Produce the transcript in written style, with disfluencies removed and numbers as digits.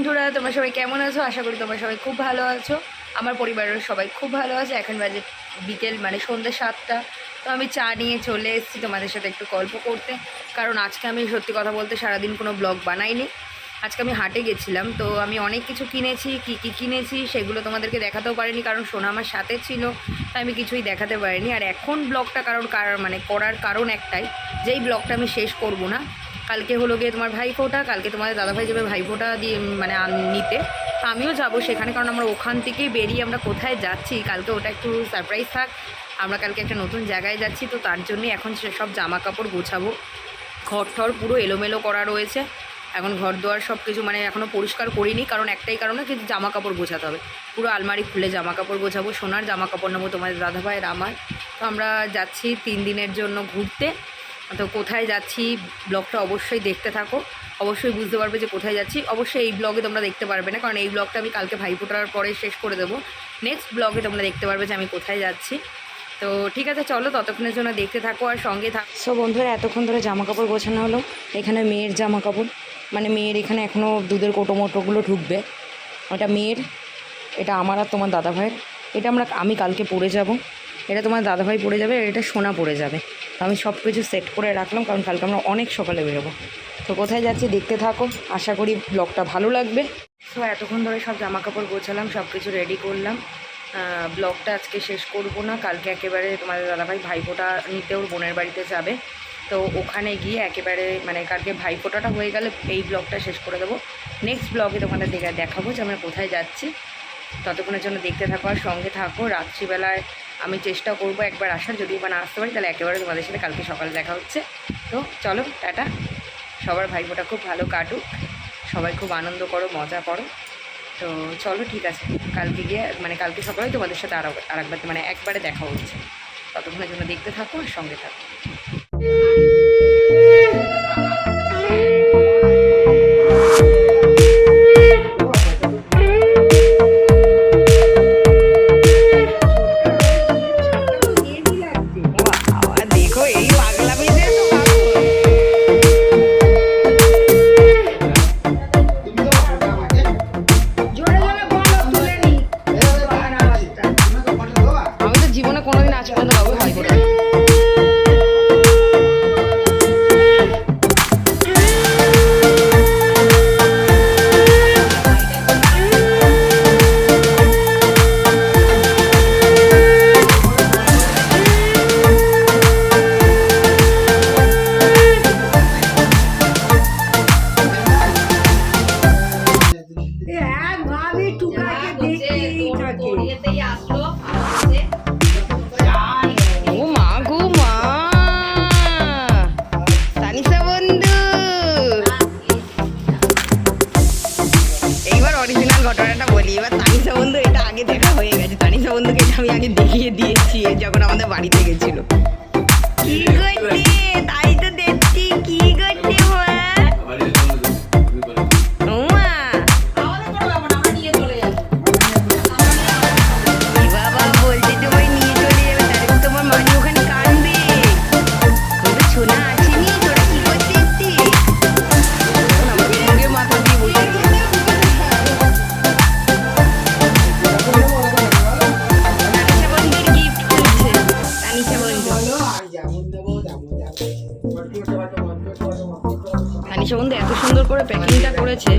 বন্ধুরা, তোমরা সবাই কেমন আছো? আশা করি তোমরা সবাই খুব ভালো আছো। আমার পরিবারের সবাই খুব ভালো আছে। এখন বাজে বিকেল মানে সন্ধ্যে 7টা। তো আমি চা নিয়ে চলে এসেছি তোমাদের সাথে একটু গল্প করতে, কারণ আজকে আমি সত্যি কথা বলতে সারাদিন কোনো ব্লগ বানাইনি। আজকে আমি হাটে গেছিলাম, তো আমি অনেক কিছু কিনেছি। কী কী কিনেছি সেগুলো তোমাদেরকে দেখাতেও পারিনি, কারণ সোনা আমার সাথে ছিল, তাই আমি কিছুই দেখাতে পারিনি। আর এখন ব্লগটা মানে করার কারণ একটাই, যেই ব্লগটা আমি শেষ করব না। কালকে হলো গিয়ে তোমার ভাইফোঁটা, কালকে তোমাদের দাদাভাই যাবে ভাইফোঁটা দিয়ে মানে নিতে, আমিও যাব সেখানে, কারণ আমরা ওখান থেকেই বেরিয়ে আমরা কোথায় যাচ্ছি কালকে ওটা একটু সারপ্রাইজ থাক। আমরা কালকে একটা নতুন জায়গায় যাচ্ছি, তো তার জন্যই এখন সব জামা কাপড় গোছাবো। ঘর ঠর পুরো এলোমেলো করা রয়েছে, এখন ঘর দোয়ার সব কিছু মানে এখনও পরিষ্কার করিনি, কারণ একটাই কারণে কিন্তু জামা কাপড় গোছাতে হবে। পুরো আলমারি খুলে জামা কাপড় গোছাবো, সোনার জামা কাপড় নেবো তোমাদের দাদাভাইয়ের আমার। তো আমরা যাচ্ছি 3 দিনের জন্য ঘুরতে। তো কোথায় যাচ্ছি ব্লগটা অবশ্যই দেখতে থাকো, অবশ্যই বুঝতে পারবে যে কোথায় যাচ্ছি। অবশ্যই এই ব্লগে তোমরা দেখতে পারবে না, কারণ এই ব্লগটা আমি কালকে ভাইফোঁটার পরে শেষ করে দেবো। নেক্সট ব্লগে তোমরা দেখতে পারবে যে আমি কোথায় যাচ্ছি। তো ঠিক আছে, চলো ততক্ষণের জন্য দেখতে থাকো আর সঙ্গে থাকো। সো বন্ধুরা, এতক্ষণ ধরে জামা কাপড় গোছানো হলো। এখানে মেয়ের জামা কাপড়, মানে মেয়ের এখানে এখনও দুধের কোটো মোটোগুলো ঢুকবে। ওটা মেয়ের, এটা আমার আর তোমার দাদাভাইয়ের। এটা আমি কালকে পরে যাব, এটা তোমার দাদাভাই পরে যাবে, আর এটা সোনা পরে যাবে। তো আমি সব কিছু সেট করে রাখলাম, কারণ কালকে আমরা অনেক সকালে বেরোবো। তো কোথায় যাচ্ছি দেখতে থাকো, আশা করি ব্লগটা ভালো লাগবে। সো এতক্ষণ ধরে সব জামা কাপড় গোছালাম, সব কিছু রেডি করলাম। ব্লগটা আজকে শেষ করব না, কালকে একেবারে তোমাদের দাদাভাই ভাইফোঁটা নিতে ওর বোনের বাড়িতে যাবে। তো ওখানে গিয়ে একেবারে মানে কালকে ভাইফোঁটাটা হয়ে গেলে এই ব্লগটা শেষ করে দেবো। নেক্সট ব্লগে তোমাদের দেখাবো যে আমরা কোথায় যাচ্ছি। ততক্ষণের জন্য দেখতে থাকো আর সঙ্গে থাকো। রাত্রিবেলায় আমি চেষ্টা করব একবার আসার, যদি বা না আসতে পারি তাহলে একেবারে তোমাদের সাথে কালকে সকালে দেখা হচ্ছে। তো চলো টাটা, সবার ভাইফোঁটা খুব ভালো কাটুক, সবাই খুব আনন্দ করো, মজা করো। তো চলো ঠিক আছে, কালকে গিয়ে মানে কালকে সকালেই তোমাদের সাথে আরেকবার মানে একবারে দেখা হচ্ছে। ততক্ষণের জন্য দেখতে থাকো আর সঙ্গে থাকো। ঘটনাটা বলি এবার। তানিশা বন্ধু এটা আগে দেখা হয়ে গেছে, তানিশা বন্ধুকে এটা আমি আগে দেখিয়ে দিয়েছি যখন আমাদের বাড়িতে গেছিল। কি করতে তাই তো দেখছি, কি করতে বাবা বলতে তোমায় নিয়ে চলে যাবে, তাহলে তোমার মানি ওখানে কাঁদবে। শোনা আসেনি, তোরা কি করতে এসছিস? আমাকে মাথা দিয়ে বসে তানিশা বন্ধু এত সুন্দর করে প্যাকিংটা করেছে।